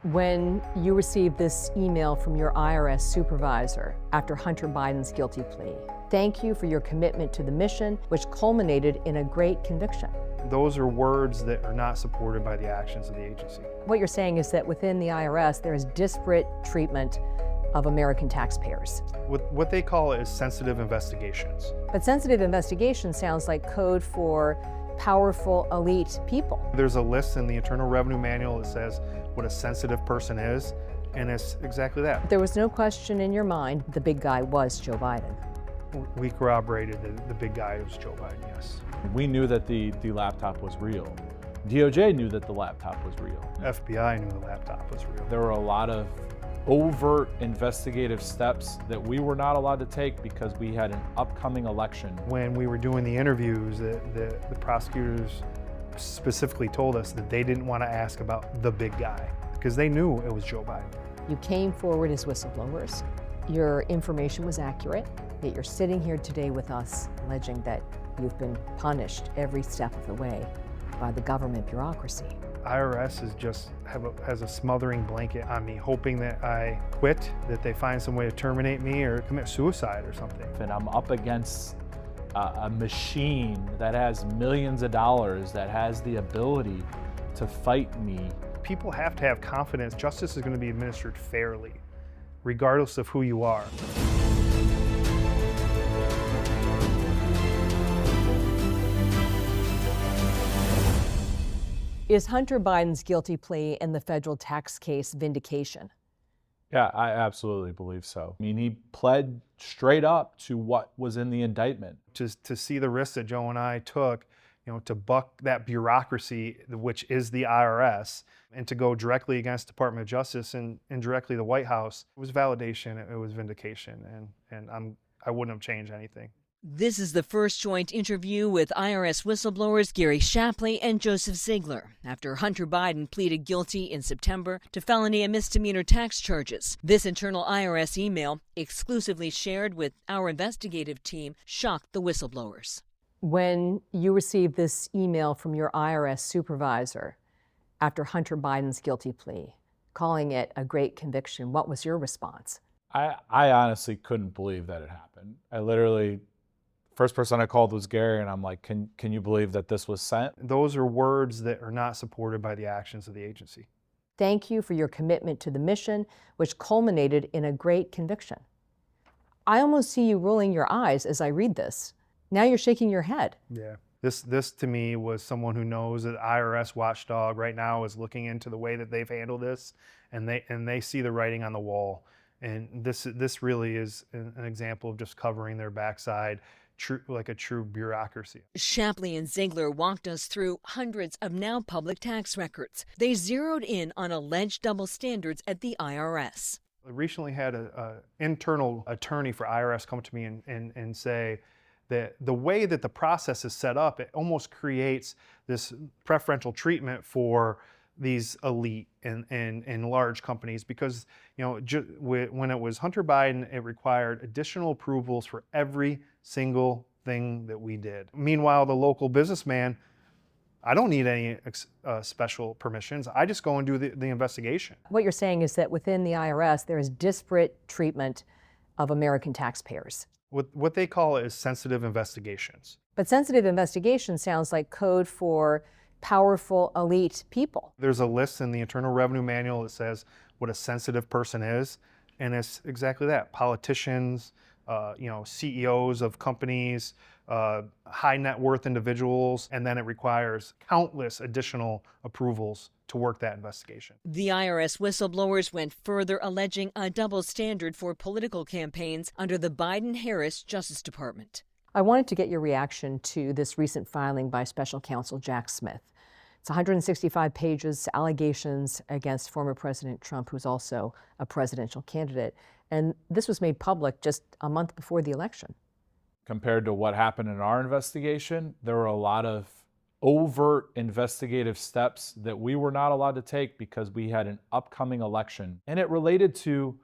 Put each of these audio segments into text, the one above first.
When you received this email from your IRS supervisor after Hunter Biden's guilty plea, thank you for your commitment to the mission, which culminated in a great conviction. Those are words that are not supported by the actions of the agency. What you're saying is that within the IRS, there is disparate treatment of American taxpayers. What they call it is sensitive investigations. But sensitive investigation sounds like code for powerful elite people. There's a list in the Internal Revenue Manual that says what a sensitive person is, and it's exactly that. There was no question in your mind the big guy was Joe Biden. We corroborated that the big guy was Joe Biden, yes. We knew that the laptop was real. DOJ knew that the laptop was real. FBI knew the laptop was real. There were a lot of overt investigative steps that we were not allowed to take because we had an upcoming election. When we were doing the interviews, the prosecutors specifically told us that they didn't want to ask about the big guy because they knew it was Joe Biden. You came forward as whistleblowers. Your information was accurate, yet you're sitting here today with us alleging that you've been punished every step of the way by the government bureaucracy. IRS has a smothering blanket on me, hoping that I quit, that they find some way to terminate me or commit suicide or something. And I'm up against a machine that has millions of dollars, that has the ability to fight me. People have to have confidence justice is going to be administered fairly, regardless of who you are. Is Hunter Biden's guilty plea in the federal tax case vindication? Yeah, I absolutely believe so. I mean, he pled straight up to what was in the indictment. To see the risks that Joe and I took, to buck that bureaucracy, which is the IRS, and to go directly against Department of Justice and directly the White House, it was validation, it was vindication, and I wouldn't have changed anything. This is the first joint interview with IRS whistleblowers Gary Shapley and Joseph Ziegler after Hunter Biden pleaded guilty in September to felony and misdemeanor tax charges. This internal IRS email, exclusively shared with our investigative team, shocked the whistleblowers. When you received this email from your IRS supervisor after Hunter Biden's guilty plea, calling it a great conviction, what was your response? I honestly couldn't believe that it happened. I literally, first person I called was Gary, and I'm like, can you believe that this was sent? Those are words that are not supported by the actions of the agency. Thank you for your commitment to the mission, which culminated in a great conviction. I almost see you rolling your eyes as I read this. Now you're shaking your head. Yeah. This to me was someone who knows that IRS watchdog right now is looking into the way that they've handled this, and they see the writing on the wall. And this really is an example of just covering their backside, like a true bureaucracy. Shapley and Ziegler walked us through hundreds of now public tax records. They zeroed in on alleged double standards at the IRS. I recently had an internal attorney for IRS come to me and say that the way that the process is set up, it almost creates this preferential treatment for these elite and large companies because, when it was Hunter Biden, it required additional approvals for every single thing that we did. Meanwhile, the local businessman, I don't need any special permissions. I just go and do the investigation. What you're saying is that within the IRS, there is disparate treatment of American taxpayers. What they call it is sensitive investigations. But sensitive investigation sounds like code for powerful elite people. There's a list in the Internal Revenue Manual that says what a sensitive person is, and it's exactly that. Politicians, CEOs of companies, high net worth individuals, and then it requires countless additional approvals to work that investigation. The IRS whistleblowers went further, alleging a double standard for political campaigns under the Biden-Harris Justice Department. I wanted to get your reaction to this recent filing by Special Counsel Jack Smith. It's 165 pages, allegations against former President Trump, who's also a presidential candidate. And this was made public just a month before the election. Compared to what happened in our investigation, there were a lot of overt investigative steps that we were not allowed to take because we had an upcoming election. And it related to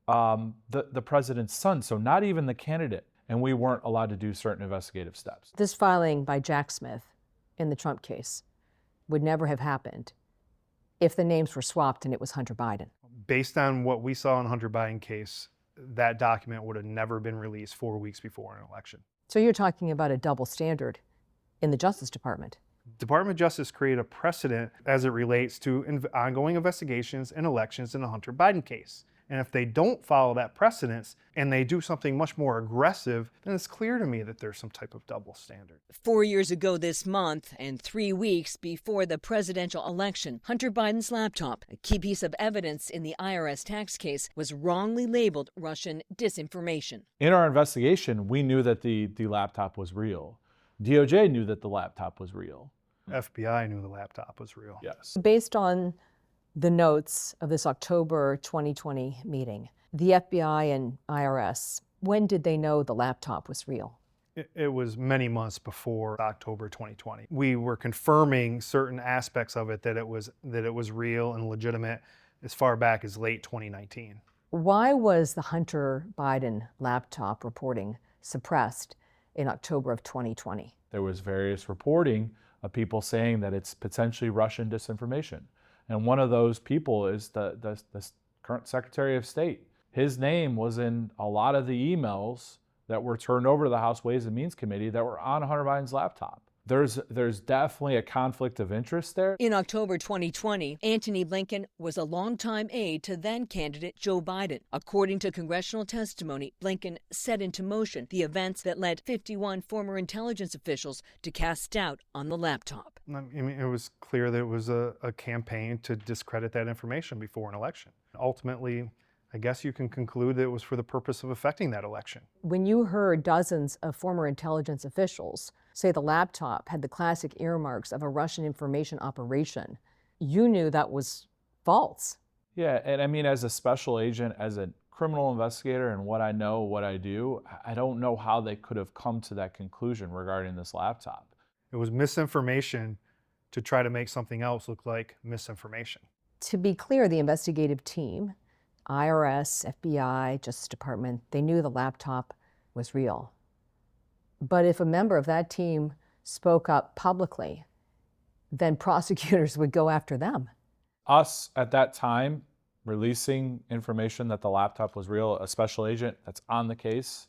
the president's son, so not even the candidate. And we weren't allowed to do certain investigative steps. This filing by Jack Smith in the Trump case would never have happened if the names were swapped and it was Hunter Biden? Based on what we saw in the Hunter Biden case, that document would have never been released 4 weeks before an election. So you're talking about a double standard in the Justice Department. Department of Justice created a precedent as it relates to ongoing investigations and elections in the Hunter Biden case. And if they don't follow that precedence and they do something much more aggressive, then it's clear to me that there's some type of double standard. 4 years ago this month, and 3 weeks before the presidential election, Hunter Biden's laptop, a key piece of evidence in the IRS tax case, was wrongly labeled Russian disinformation. In our investigation, we knew that the laptop was real. DOJ knew that the laptop was real. FBI knew the laptop was real. Yes. Based on the notes of this October 2020 meeting, the FBI and IRS, when did they know the laptop was real? It was many months before October 2020. We were confirming certain aspects of it that it was real and legitimate as far back as late 2019. Why was the Hunter Biden laptop reporting suppressed in October of 2020? There was various reporting of people saying that it's potentially Russian disinformation. And one of those people is the current Secretary of State. His name was in a lot of the emails that were turned over to the House Ways and Means Committee that were on Hunter Biden's laptop. There's definitely a conflict of interest there. In October 2020, Antony Blinken was a longtime aide to then-candidate Joe Biden. According to congressional testimony, Blinken set into motion the events that led 51 former intelligence officials to cast doubt on the laptop. I mean, it was clear that it was a campaign to discredit that information before an election. Ultimately, I guess you can conclude that it was for the purpose of affecting that election. When you heard dozens of former intelligence officials say the laptop had the classic earmarks of a Russian information operation, you knew that was false. Yeah, and I mean, as a special agent, as a criminal investigator, and what I know, what I do, I don't know how they could have come to that conclusion regarding this laptop. It was misinformation to try to make something else look like misinformation. To be clear, the investigative team, IRS, FBI, Justice Department, they knew the laptop was real. But if a member of that team spoke up publicly, then prosecutors would go after them. Us, at that time, releasing information that the laptop was real, a special agent that's on the case,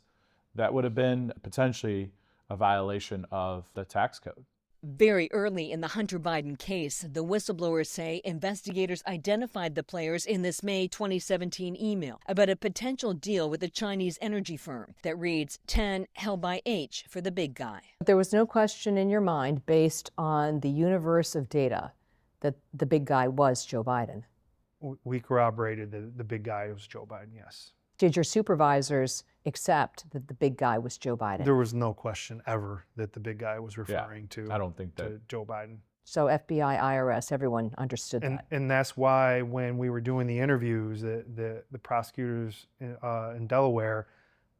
that would have been potentially a violation of the tax code. Very early in the Hunter Biden case, the whistleblowers say investigators identified the players in this May 2017 email about a potential deal with a Chinese energy firm that reads 10 held by H for the big guy. There was no question in your mind, based on the universe of data, that the big guy was Joe Biden. We corroborated that the big guy was Joe Biden, yes. Did your supervisors accept that the big guy was Joe Biden? There was no question ever that the big guy was referring to, I don't think that. to Joe Biden. So FBI, IRS, everyone understood that. And that's why when we were doing the interviews, the prosecutors in Delaware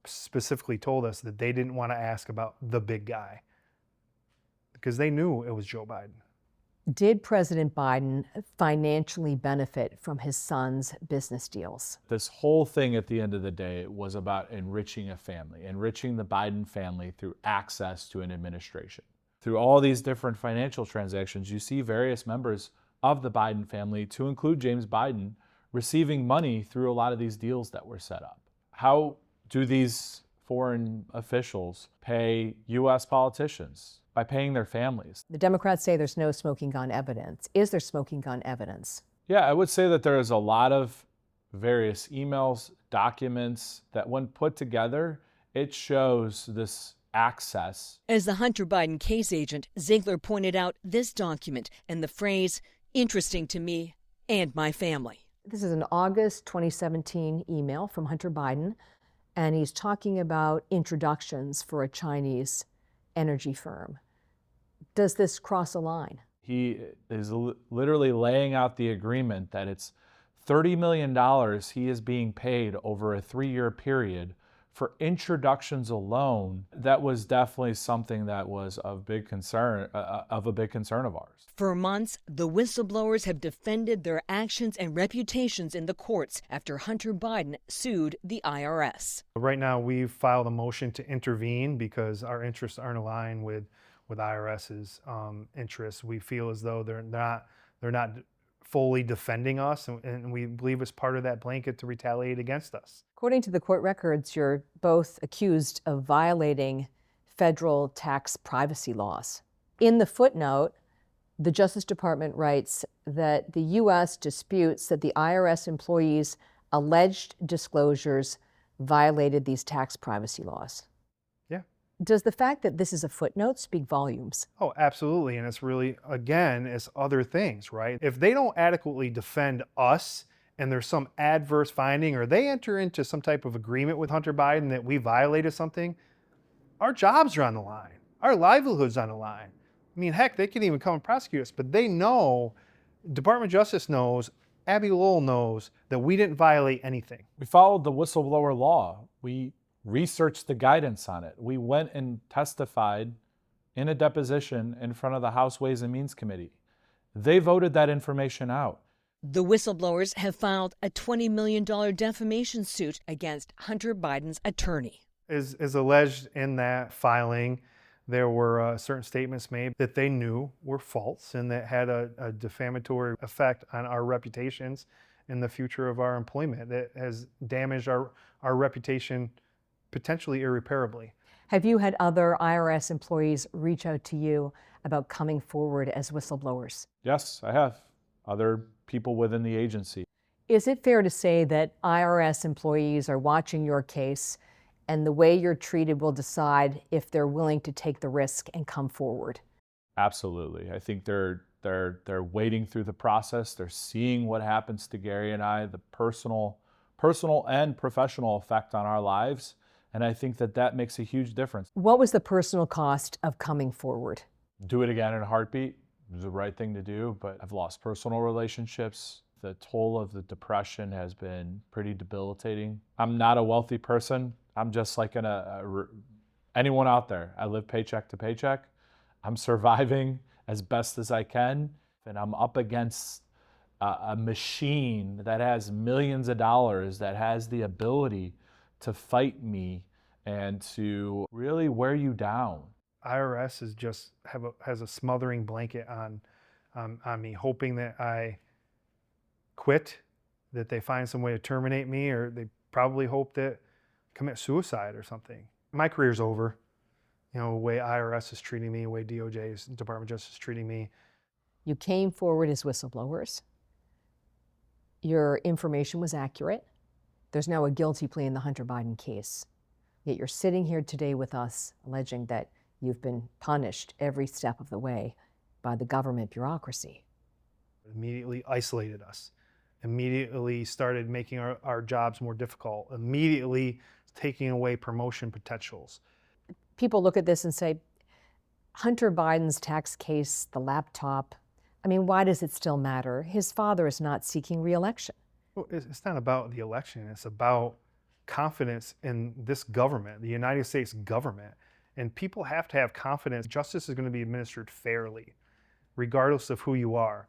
specifically told us that they didn't want to ask about the big guy because they knew it was Joe Biden. Did President Biden financially benefit from his son's business deals? This whole thing at the end of the day was about enriching a family, enriching the Biden family through access to an administration. Through all these different financial transactions, you see various members of the Biden family, to include James Biden, receiving money through a lot of these deals that were set up. How do these foreign officials pay U.S. politicians? By paying their families. The Democrats say there's no smoking gun evidence. Is there smoking gun evidence? Yeah, I would say that there is a lot of various emails, documents that when put together, it shows this access. As the Hunter Biden case agent, Ziegler pointed out this document and the phrase, interesting to me and my family. This is an August 2017 email from Hunter Biden, and he's talking about introductions for a Chinese energy firm. Does this cross a line? He is literally laying out the agreement that it's $30 million he is being paid over a 3-year period for introductions alone. That was definitely something that was of a big concern of ours. For months, the whistleblowers have defended their actions and reputations in the courts after Hunter Biden sued the IRS. Right now, we've filed a motion to intervene because our interests aren't aligned with IRS's interests. We feel as though they're not fully defending us, and we believe it's part of that blanket to retaliate against us. According to the court records, you're both accused of violating federal tax privacy laws. In the footnote, the Justice Department writes that the U.S. disputes that the IRS employees' alleged disclosures violated these tax privacy laws. Yeah. Does the fact that this is a footnote speak volumes? Oh, absolutely. And it's really, again, it's other things, right? If they don't adequately defend us and there's some adverse finding, or they enter into some type of agreement with Hunter Biden that we violated something, our jobs are on the line. Our livelihood's on the line. I mean, heck, they can even come and prosecute us, but they know, Department of Justice knows, Abbe Lowell knows that we didn't violate anything. We followed the whistleblower law. We researched the guidance on it. We went and testified in a deposition in front of the House Ways and Means Committee. They voted that information out. The whistleblowers have filed a $20 million defamation suit against Hunter Biden's attorney. As alleged in that filing, there were certain statements made that they knew were false and that had a defamatory effect on our reputations and the future of our employment, that has damaged our reputation potentially irreparably. Have you had other IRS employees reach out to you about coming forward as whistleblowers? Yes, I have. Other people within the agency. Is it fair to say that IRS employees are watching your case, and the way you're treated will decide if they're willing to take the risk and come forward? Absolutely. I think they're wading through the process. They're seeing what happens to Gary and I, the personal and professional effect on our lives. And I think that makes a huge difference. What was the personal cost of coming forward? Do it again in a heartbeat. It was the right thing to do, but I've lost personal relationships. The toll of the depression has been pretty debilitating. I'm not a wealthy person. I'm just like anyone out there. I live paycheck to paycheck. I'm surviving as best as I can, and I'm up against a machine that has millions of dollars, that has the ability to fight me and to really wear you down. IRS is just has a smothering blanket on me, hoping that I quit, that they find some way to terminate me, or they probably hope that commit suicide or something. My career's over. You know, the way IRS is treating me, the way DOJ's, Department of Justice, is treating me. You came forward as whistleblowers. Your information was accurate. There's now a guilty plea in the Hunter Biden case. Yet you're sitting here today with us alleging that you've been punished every step of the way by the government bureaucracy. Immediately isolated us. Immediately started making our jobs more difficult. Immediately taking away promotion potentials. People look at this and say, Hunter Biden's tax case, the laptop, I mean, why does it still matter? His father is not seeking re-election. Well, it's not about the election. It's about confidence in this government, the United States government. And people have to have confidence. Justice is going to be administered fairly, regardless of who you are.